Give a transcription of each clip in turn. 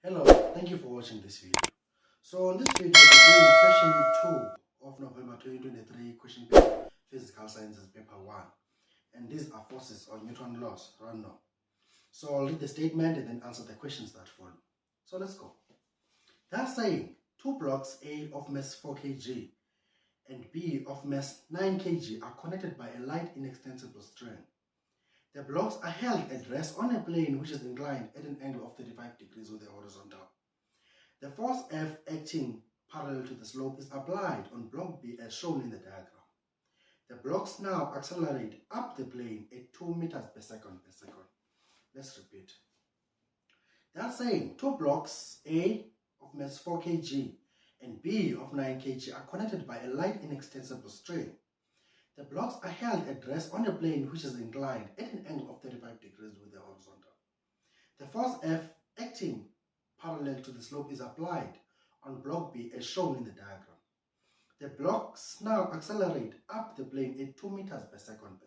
Hello, thank you for watching this video. So in this video, we're doing question 2 of November 2023 question paper, Physical Sciences paper 1. And these are forces or Newton laws, random. So I'll read the statement and then answer the questions that follow. So let's go. That's saying two blocks A of mass 4 kg and B of mass 9 kg are connected by a light inextensible string. The blocks are held at rest on a plane which is inclined at an angle of 35 degrees with the horizontal. The force F acting parallel to the slope is applied on block B as shown in the diagram. The blocks now accelerate up the plane at 2 meters per second Let's repeat. That's saying two blocks A of mass 4 kg and B of 9 kg are connected by a light inextensible string. The blocks are held at rest on a plane which is inclined at an angle of 35 degrees with the horizontal. The force F acting parallel to the slope is applied on block B as shown in the diagram. The blocks now accelerate up the plane at 2 meters per second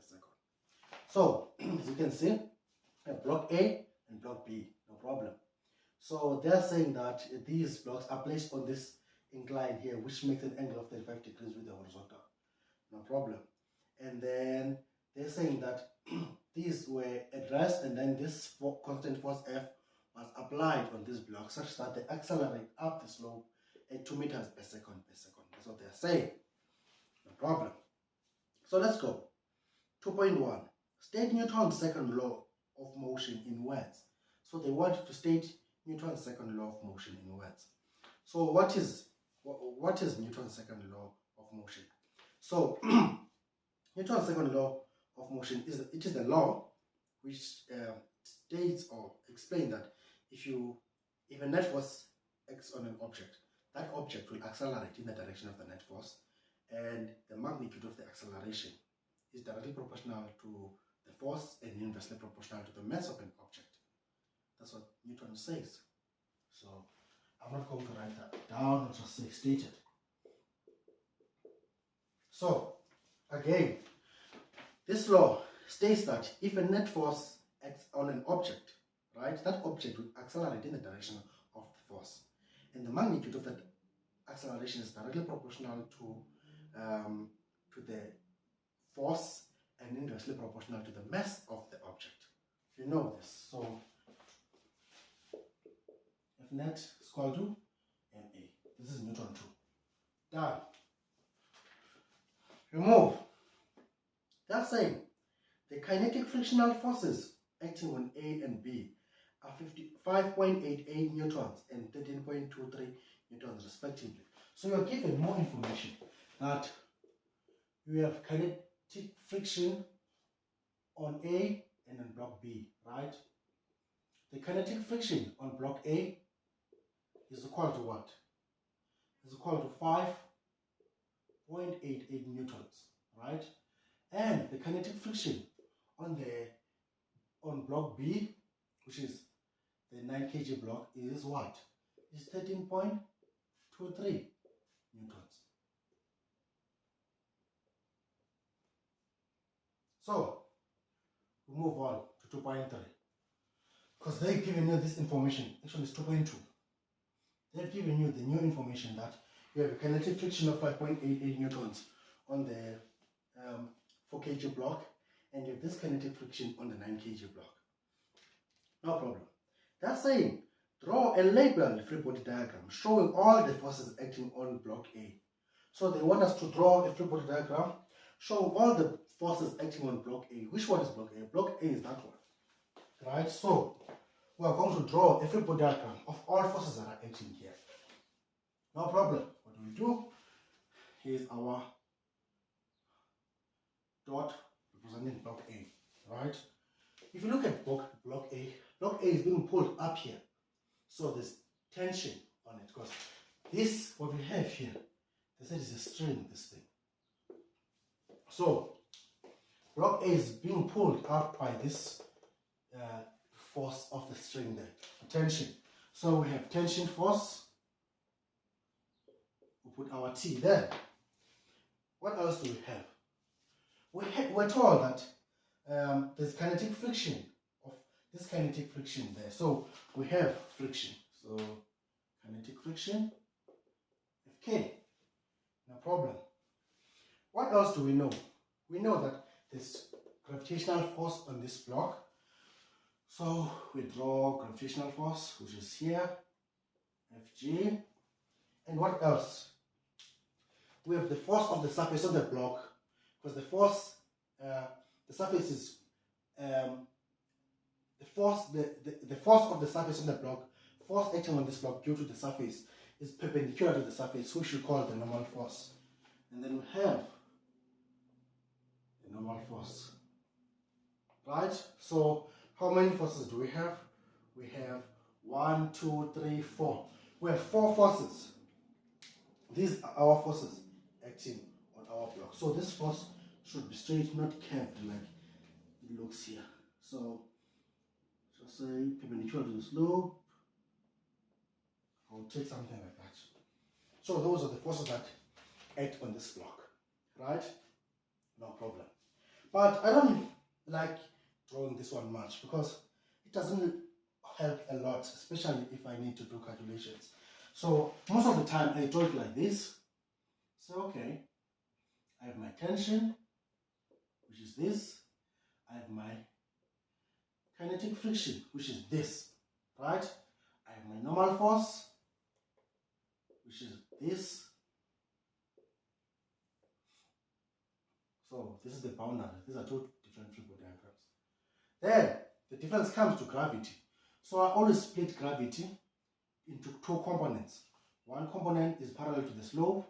So, as you can see, block A and block B, no problem. So they're saying that these blocks are placed on this incline here, which makes an angle of 35 degrees with the horizontal, no problem. And then they're saying that these were at rest, and then this constant force F was applied on this block such that they accelerate up the slope at 2 meters per second That's what they're saying. No problem. So let's go. 2.1. State Newton's second law of motion in words. So they want to state Newton's second law of motion in words. So what is Newton's second law of motion? So Newton's second law of motion is the law which states or explains that if a net force acts on an object, that object will accelerate in the direction of the net force, and the magnitude of the acceleration is directly proportional to the force and inversely proportional to the mass of an object. That's what Newton says. So I'm not going to write that down, I'll just say stated. So again, this law states that if a net force acts on an object, right, that object will accelerate in the direction of the force, and the magnitude of that acceleration is directly proportional to the force and inversely proportional to the mass of the object. You know this. So F net is equal to ma. This is Newton 2. Done. Remove. That's saying the kinetic frictional forces acting on A and B are 55.88 newtons and 13.23 newtons respectively. So you're given more information that you have kinetic friction on A and on block B, right? The kinetic friction on block A is equal to what? Is equal to 5.88 newtons, right? And the kinetic friction on block B, which is the 9 kg block, is what? Is 13.23 newtons. So we move on to 2.3, because they've given you this information. Actually it's 2.2. They've given you the new information that you have a kinetic friction of 5.88 newtons on the 4 kg block, and you have this kinetic friction on the 9 kg block. No problem. That's saying draw a labeled free body diagram showing all the forces acting on block A. So they want us to draw a free body diagram showing all the forces acting on block A. Which one is block A? Block A is that one, right? So we are going to draw a free body diagram of all forces that are acting here. No problem. What do? Here's our dot representing block A, right? If you look at block A is being pulled up here. So there's tension on it, because this, what we have here, they said is a string, this thing. So block A is being pulled up by this force of the string there, tension. So we have tension force. We put our T there. What else do we have? We're told that there's kinetic friction of this kinetic friction there. So we have friction. So So kinetic friction Fk, no problem. What else do we know? We know that there's gravitational force on this block. So we draw gravitational force, which is here, Fg. And what else? We have the force of the surface of the block, because the force, the surface is, the force of the surface of the block, force acting on this block due to the surface, is perpendicular to the surface, which we call the normal force. And then we have the normal force, right? So how many forces do we have? We have 1, 2, 3, 4. We have 4 forces. These are our forces acting on our block. So this force should be straight, not curved like it looks here. So just say perpendicular to the slope. I'll take something like that. So those are the forces that act on this block, right? No problem. But I don't like drawing this one much because it doesn't help a lot, especially if I need to do calculations. So most of the time I draw it like this. So okay, I have my tension, which is this. I have my kinetic friction, which is this, right? I have my normal force, which is this. So this is the boundary. These are two different Figure diagrams. Then the difference comes to gravity. So I always split gravity into 2 components. One component is parallel to the slope,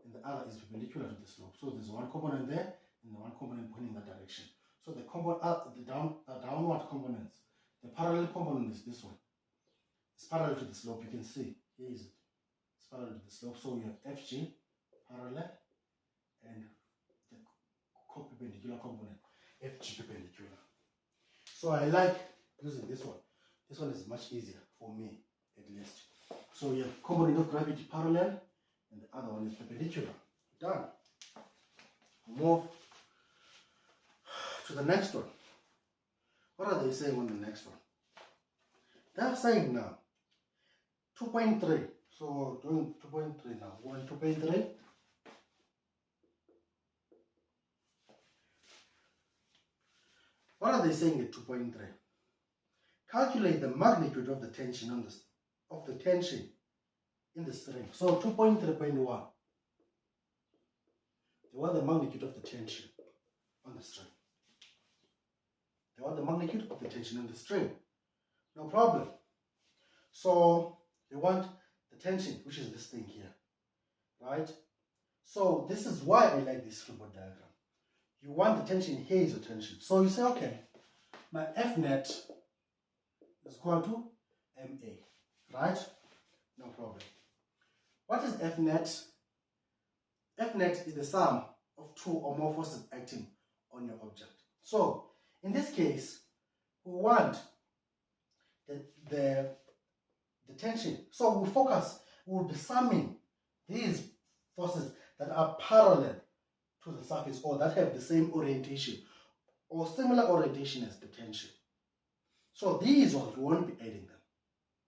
and the other is perpendicular to the slope. So there's one component there, and the one component pointing in that direction. So the downward components, the parallel component is this one. It's parallel to the slope. You can see here is it. It's parallel to the slope. So we have Fg parallel and the perpendicular component Fg perpendicular. So I like using this one. This one is much easier for me, at least. So we have component of gravity parallel, and the other one is perpendicular. Done. Move to the next one. What are they saying on the next one? They're saying now 2.3. So doing 2.3 now. 2.3. What are they saying at 2.3? Calculate the magnitude of the tension on this tension in the string. So 2.3.1. They want the magnitude of the tension on the string. They want the magnitude of the tension on the string. No problem. So they want the tension, which is this thing here, right? So this is why I like this Figure diagram. You want the tension, here is the tension. So you say, okay, my F net is equal to MA, right? No problem. What is F net? F net is the sum of 2 or more forces acting on your object. So in this case, we want the tension. So we'll be summing these forces that are parallel to the surface or that have the same orientation or similar orientation as the tension. So these ones, we won't be adding them,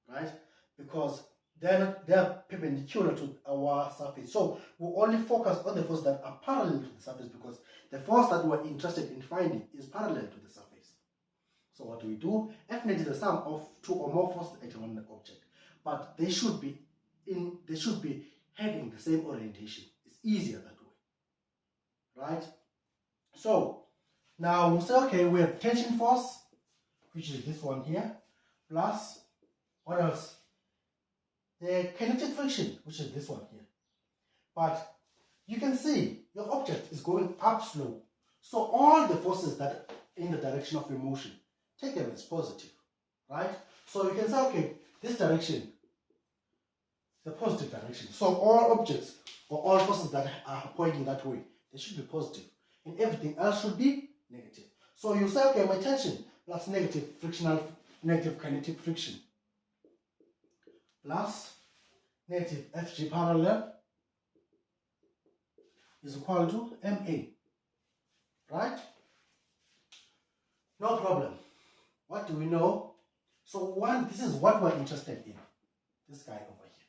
right? Because they're perpendicular to our surface. So we'll only focus on the forces that are parallel to the surface because the force that we're interested in finding is parallel to the surface. So what do we do? F net is the sum of 2 or more forces acting on the object. But they should be having the same orientation. It's easier that way, right? So now we'll say, okay, we have tension force, which is this one here, plus what else? The kinetic friction, which is this one here. But you can see your object is going up slope. So all the forces that are in the direction of your motion, take them as positive, right? So you can say, okay, this direction, the positive direction. So all objects or all forces that are pointing that way, they should be positive. And everything else should be negative. So you say, okay, my tension plus negative kinetic friction plus negative Fg parallel is equal to MA, right? No problem. What do we know? So this is what we're interested in. this guy over here.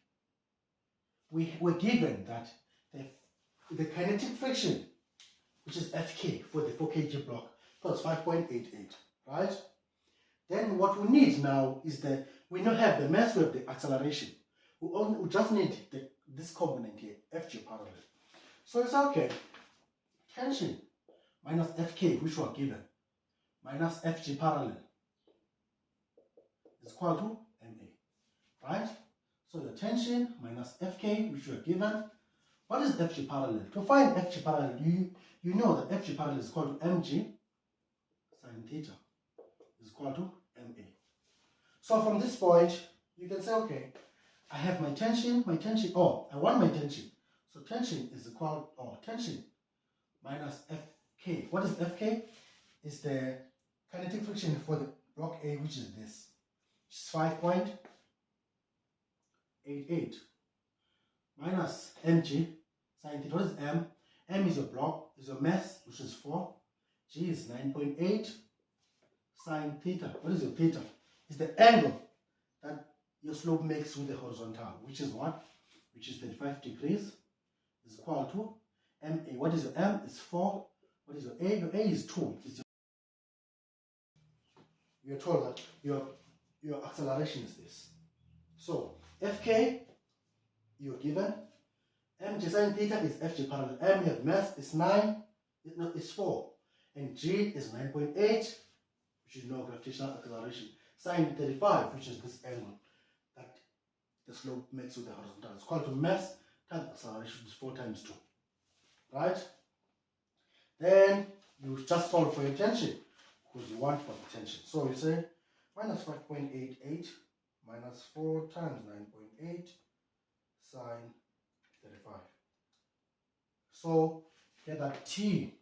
We were given that the kinetic friction, which is Fk for the 4 kg block, plus 5.88, right? Then what we need now is that we now have the mass, we have the acceleration. We just need this component here, Fg parallel. So it's okay. Tension minus Fk, which we are given, minus Fg parallel is equal to Ma, right? So the tension minus Fk, which we are given. What is Fg parallel? To find Fg parallel, you know that Fg parallel is equal to mg sine theta is equal to Ma. So from this point, you can say, okay, I have my tension, I want my tension. So tension is equal, tension minus Fk. What is Fk? Is the kinetic friction for the block A, which is this. Which is 5.88 minus mg sine theta. What is m? M is your block, is your mass, which is 4. G is 9.8 sine theta. What is your theta? Is the angle that your slope makes with the horizontal, which is what? Which is 35 degrees, is equal to Ma. What is your M? Is 4. What is your A? Your A is 2. You're told that your acceleration is this. So Fk, you're given. Mg sine theta is Fg parallel. M, you have mass, is 4. And G is 9.8, which is no gravitational acceleration. Sine 35, which is this angle that the slope makes with the horizontal. It's called to mass times acceleration, which is 4 times 2. Right? Then you just solve for your tension, because you want for the tension. So you say minus 5.88 minus 4 times 9.8 sine 35. So get that T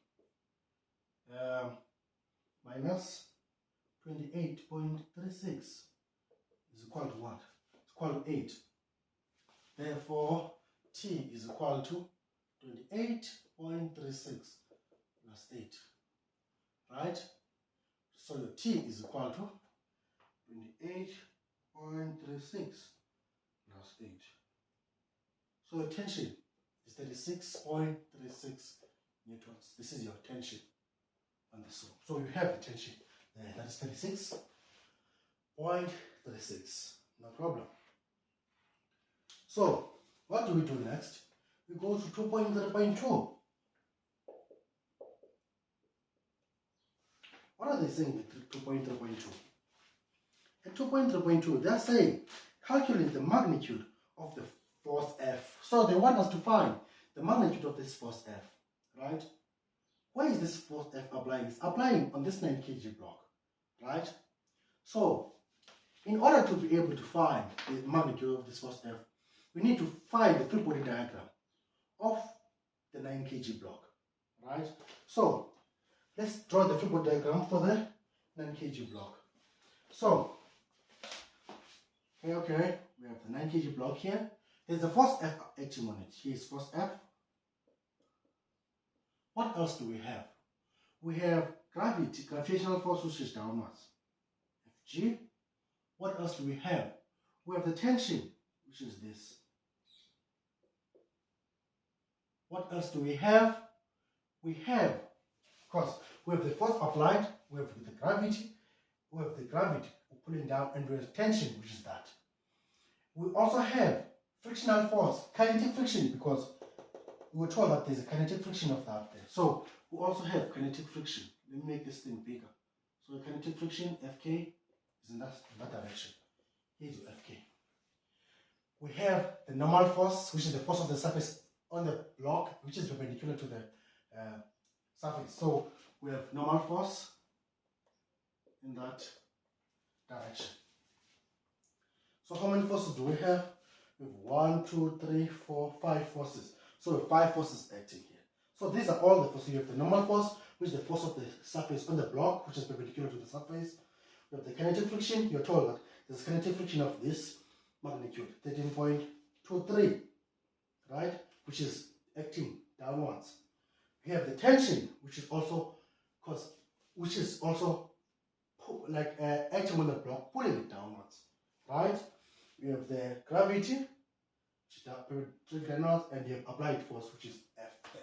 minus 28.36 is equal to what? It's equal to 8. Therefore, T is equal to 28.36 plus 8. Right? So your T is equal to 28.36 plus 8. So your tension is 36.36 newtons. This is your tension on the slope. So you have the tension there. That is 36.36. No problem. So what do we do next? We go to 2.3.2. What are they saying with 2.3.2? At 2.3.2, they're saying calculate the magnitude of the force F. So they want us to find the magnitude of this force F, right? Where is this force F applying? It's applying on this 9 kg block, right? So in order to be able to find the magnitude of this force F, we need to find the free body diagram of the 9 kg block, right? So let's draw the free body diagram for the 9 kg block. So okay, we have the 9 kg block here. There's the force F acting on it. Here's force F. What else do we have? We have gravity, gravitational force, which is downwards. Fg. What else do we have? We have the tension, which is this. What else do we have? We have, of course, we have the force applied, we have the gravity pulling down, and we have tension, which is that. We also have frictional force, kinetic friction, because we were told that there's a kinetic friction of that there. So we also have kinetic friction. Let me make this thing bigger. So the kinetic friction, Fk, is in that direction. Here's your Fk. We have the normal force, which is the force of the surface on the block, which is perpendicular to the surface. So we have normal force in that direction. So how many forces do we have? We have 1, 2, 3, 4, 5 forces. So we have 5 forces acting here. So these are all the forces. You have the normal force, which is the force of the surface on the block, which is perpendicular to the surface. We have the kinetic friction. You're told that there's kinetic friction of this magnitude, 13.23, right? Which is acting downwards. We have the tension, which is also like acting on the block, pulling it downwards, right? you have the gravity, which is the three knots, and you have applied force, which is F there.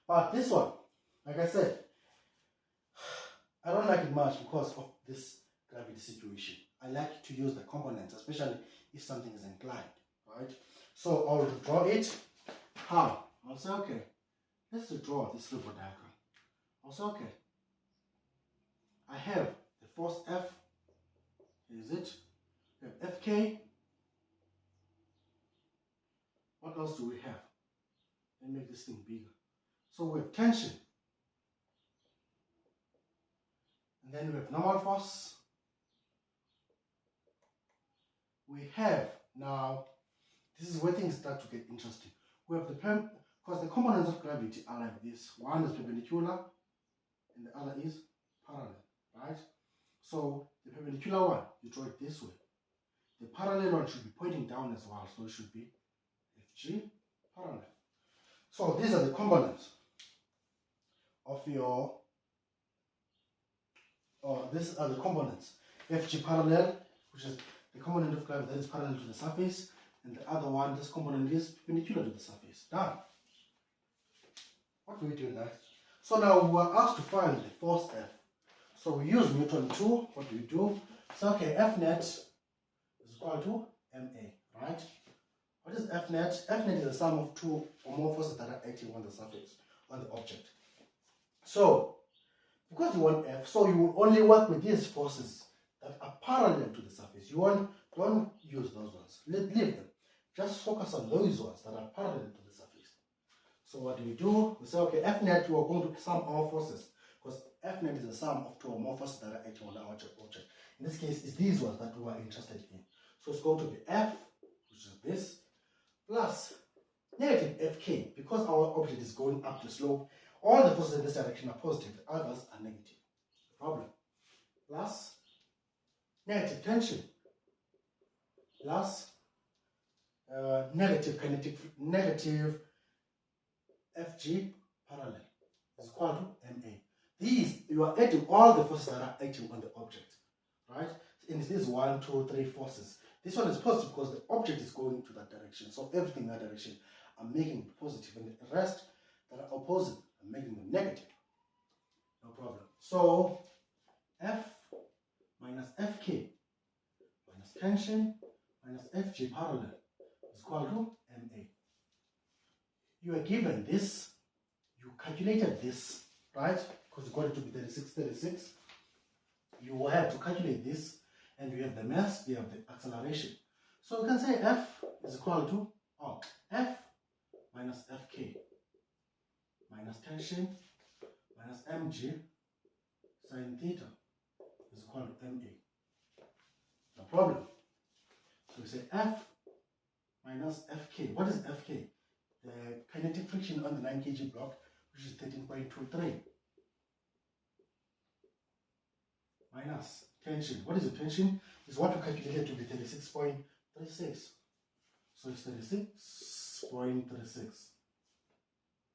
But this one, like I said, I don't like it much because of this gravity situation. I like to use the components, especially if something is inclined, right? So I'll draw it. How? I'll say, okay, let's draw this little diagram. I'll say, okay, I have the force F. Here is it. We have Fk. What else do we have? Let me make this thing bigger. So we have tension. And then we have normal force. We have now, this is where things start to get interesting. We have because the components of gravity are like this. One is perpendicular and the other is parallel, right? So the perpendicular one, you draw it this way. The parallel one should be pointing down as well, so it should be Fg parallel. So these are the components of your, these are the components. Fg parallel, which is the component of gravity that is parallel to the surface, and the other one, this component is perpendicular to the surface. Done. What do we do next? So now we are asked to find the force F. So we use Newton 2. What do we do? So okay, F net is equal to ma, right? What is F net? F net is the sum of two or more forces that are acting on the surface, on the object. So because you want F, so you will only work with these forces that are parallel to the surface. You don't use those ones. Leave them. Just focus on those ones that are parallel to the surface. So what do? We say, okay, F net, we are going to sum our forces, because F net is the sum of two or more forces that are acting on the object. In this case, it's these ones that we are interested in. So it's going to be F, which is this, plus negative Fk, because our object is going up the slope. All the forces in this direction are positive, the others are negative. No problem. Plus negative tension, plus negative Fg parallel is equal to ma. These, you are adding all the forces that are acting on the object, right? And this 1, 2, 3 forces. This one is positive because the object is going to that direction. So everything in that direction, I'm making it positive, and the rest that are opposing, I'm making them negative. No problem. So F minus Fk minus tension minus Fg parallel is equal to ma. You are given this, you calculated this, right? Because you got it to be 36. You will have to calculate this, and you have the mass, you have the acceleration. So we can say F is equal to F minus Fk minus tension minus mg sine theta is equal to ma. No problem. So we say F minus Fk. What is Fk? The kinetic friction on the 9 kg block, which is 13.23, minus tension. What is the tension? Is what we calculated to be 36.36. So it's 36.36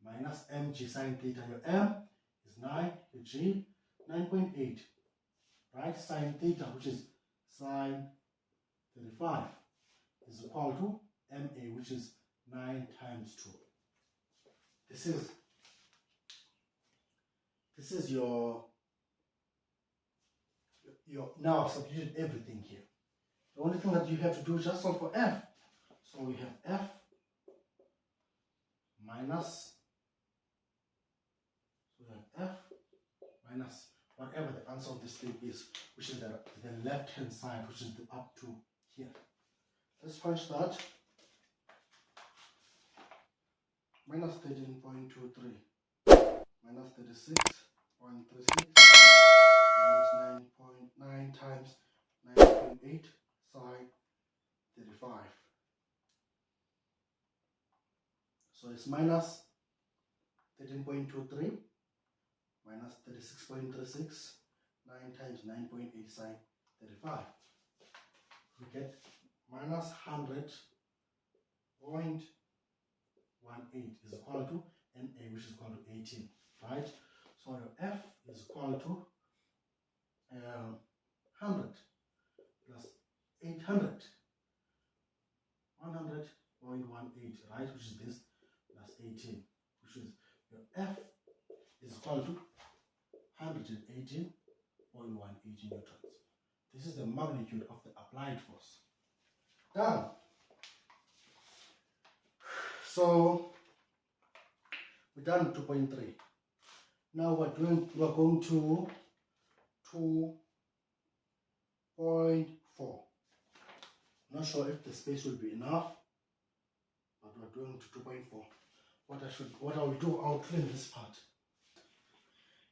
minus mg sine theta. Your m is 9, your g 9.8, right? Sine theta, which is sine 35, is equal to ma, which is 9 times 2. This is your now I've substituted everything here. The only thing that you have to do is just solve for F. So we have F minus, whatever the answer of this thing is, which is the left hand side, which is up to here. Let's punch that. Minus 13.23 minus 36.36 minus 9.9 times 9.8 sine 35. So it's minus 13.23 minus 36.36, 9 times 9.8 sine 35. We get minus 100.18 is equal to NA, which is equal to 18, right? So your F is equal to 100 plus 800. 100.18, right? Which is this plus 18, which is your F is equal to 118.18 newtons. This is the magnitude of the applied force. Done. So we're done with 2.3. Now we're going to 2.4. Not sure if the space will be enough, but we're doing to 2.4. What I will do, I'll clean this part.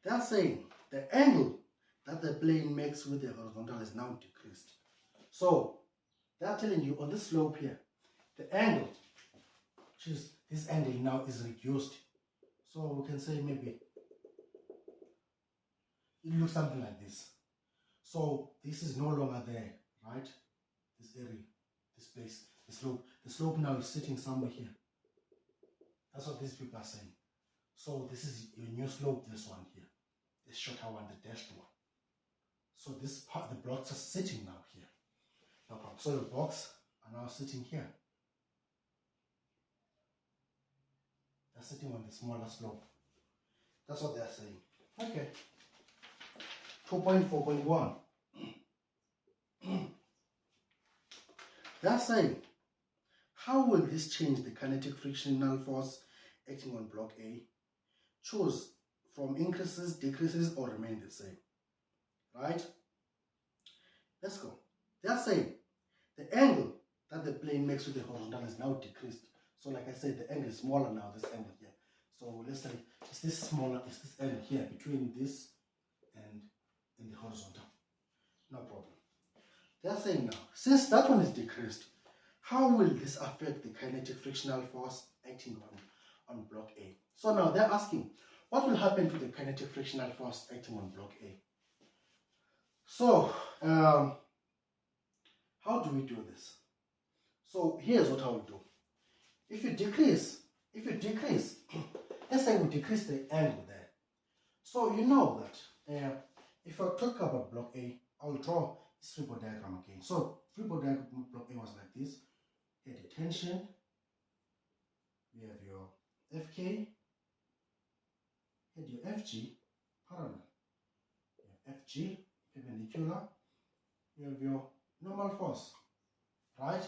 They're saying the angle that the plane makes with the horizontal is now decreased. So they're telling you on this slope here, the angle, which is this angle now, is reduced. So we can say maybe it looks something like this. So this is no longer there, right? This area, this place, the slope. The slope now is sitting somewhere here. That's what these people are saying. So this is your new slope, this one here. The shorter one, the dashed one. So this part, the blocks are sitting now here. No problem. So the blocks are now sitting here. They're sitting on the smaller slope. That's what they're saying. Okay. 2.4.1. They're saying, how will this change the kinetic frictional force acting on block A? Choose from increases, decreases, or remain the same. Right? Let's go. They're saying the angle that the plane makes with the horizontal is now decreased. So like I said, the angle is smaller now, this angle here. So let's say, is this smaller, is this angle here between this and the horizontal? No problem. They're saying now, since that one is decreased, how will this affect the kinetic frictional force acting on block A? So now they're asking, what will happen to the kinetic frictional force acting on block A? So, how do we do this? So here's what I will do. If you decrease, let's say we decrease the angle there. So you know that if I talk about block A, I will draw this three-body diagram again. So three-body diagram block A was like this. Here the tension, we have your FK, here your FG parallel, you have FG perpendicular, you have your normal force, right?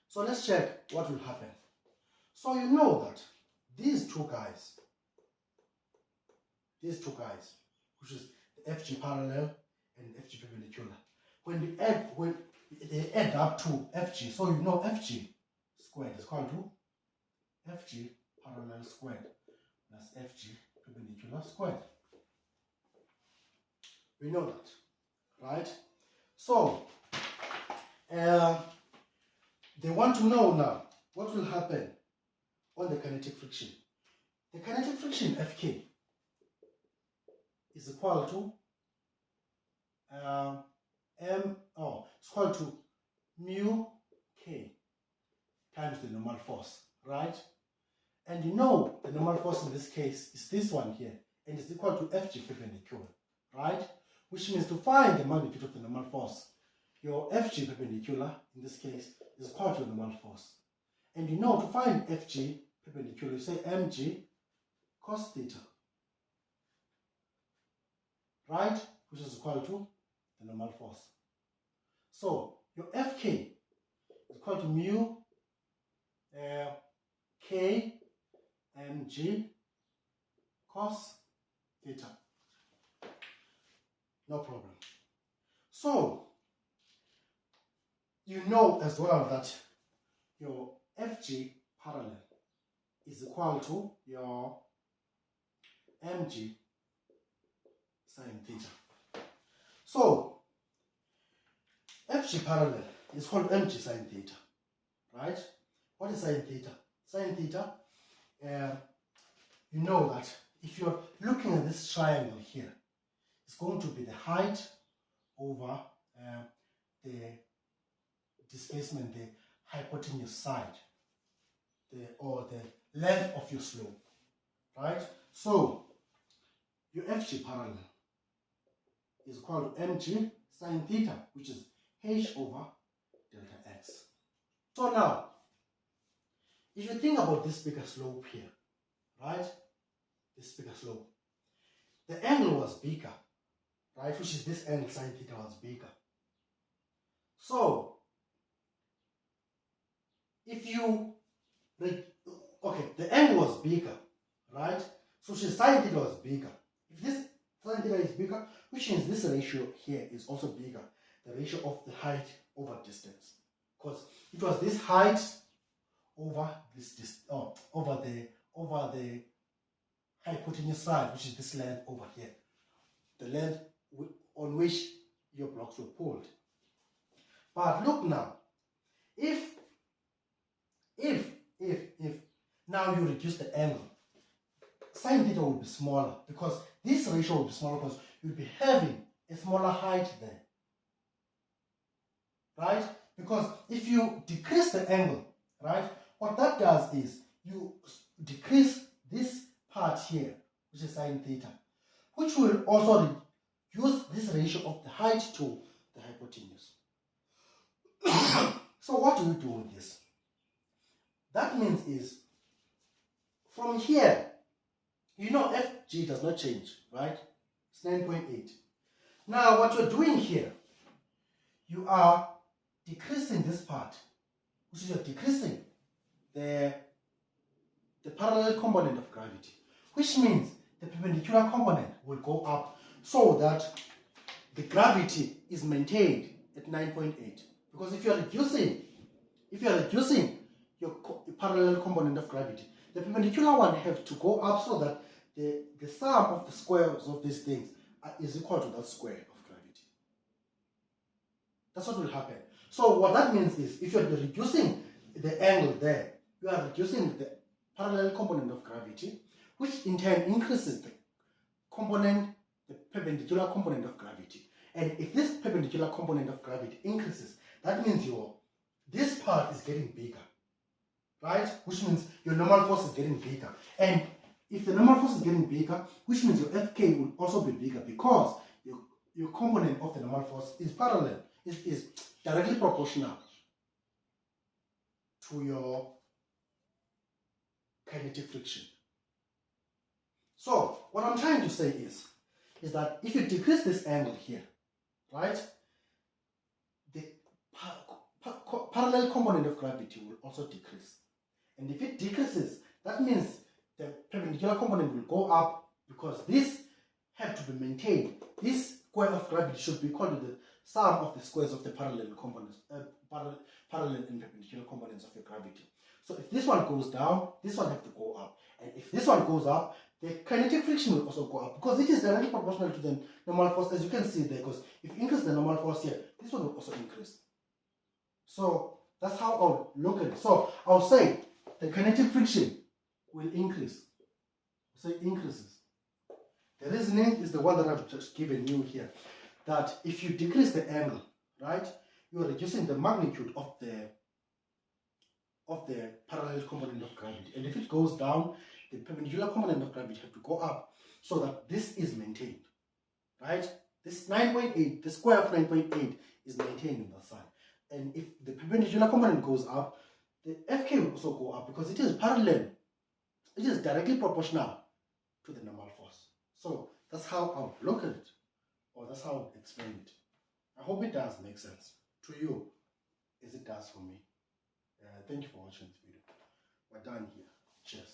So let's check what will happen. So you know that these two guys, which is the FG parallel and FG perpendicular, when they add up to FG, so you know FG squared is equal to FG parallel squared plus FG perpendicular squared. We know that, right? So they want to know now what will happen on the kinetic friction. The kinetic friction Fk is equal to it's equal to mu k times the normal force, right? And you know the normal force in this case is this one here, and it's equal to Fg perpendicular, right? Which means to find the magnitude of the normal force, your Fg perpendicular in this case is equal to the normal force. And you know to find Fg perpendicular, you say mg cos theta, right? Which is equal to the normal force. So your Fk is equal to mu k mg cos theta. No problem. So you know as well that your Fg parallel is equal to your mg sine theta. So Fg parallel is equal to mg sine theta, right? What is sine theta? Sine theta, you know that if you're looking at this triangle here, it's going to be the height over the displacement, the hypotenuse side, or the length of your slope, right? So your Fg parallel is equal to mg sine theta, which is h over delta x. So now, if you think about this bigger slope here, right? This bigger slope, the angle was bigger, right? Which is this angle sine theta was bigger. So, if you, okay, the angle was bigger, right? So which is sine theta was bigger. If this sine theta is bigger, which means this ratio here is also bigger, the ratio of the height over distance, because it was this height over this over the hypotenuse side, which is this length over here, the length on which your blocks were pulled. But look now, if now you reduce the angle, sine theta will be smaller, because this ratio will be smaller because you'll be having a smaller height there, right? Because if you decrease the angle, right, what that does is you decrease this part here, which is sine theta, which will also reduce this ratio of the height to the hypotenuse. So what do you do with this? That means is, from here, you know FG does not change, right? It's 9.8. Now what you're doing here, you are decreasing this part, which is you're decreasing the parallel component of gravity, which means the perpendicular component will go up so that the gravity is maintained at 9.8. Because if you are reducing your parallel component of gravity, the perpendicular one have to go up so that the sum of the squares of these things is equal to that square of gravity. That's what will happen. So what that means is, if you're reducing the angle there, you are reducing the parallel component of gravity, which in turn increases the perpendicular component of gravity. And if this perpendicular component of gravity increases, that means this part is getting bigger, right? Which means your normal force is getting bigger. And if the normal force is getting bigger, which means your Fk will also be bigger, because your component of the normal force is parallel, is directly proportional to your kinetic friction. So what I'm trying to say is that if you decrease this angle here, right, the parallel component of gravity will also decrease. And if it decreases, that means the perpendicular component will go up, because this have to be maintained. This square of gravity should be equal to the sum of the squares of the parallel components, parallel and perpendicular components of the gravity. So if this one goes down, this one have to go up. And if this one goes up, the kinetic friction will also go up, because it is directly proportional to the normal force, as you can see there. Because if you increase the normal force here, this one will also increase. So that's how I'll look at it. So I'll say the kinetic friction will increase. So it increases. The reasoning is the one that I've just given you here, that if you decrease the angle, right, you are reducing the magnitude of the parallel component of gravity. And if it goes down, the perpendicular component of gravity have to go up so that this is maintained, right? This 9.8, the square of 9.8 is maintained on the side. And if the perpendicular component goes up, the Fk will also go up, because it is parallel. It is directly proportional to the normal force. So that's how I'll look at it, or that's how I'll explain it. I hope it does make sense to you, as it does for me. Thank you for watching this video. We're done here. Cheers.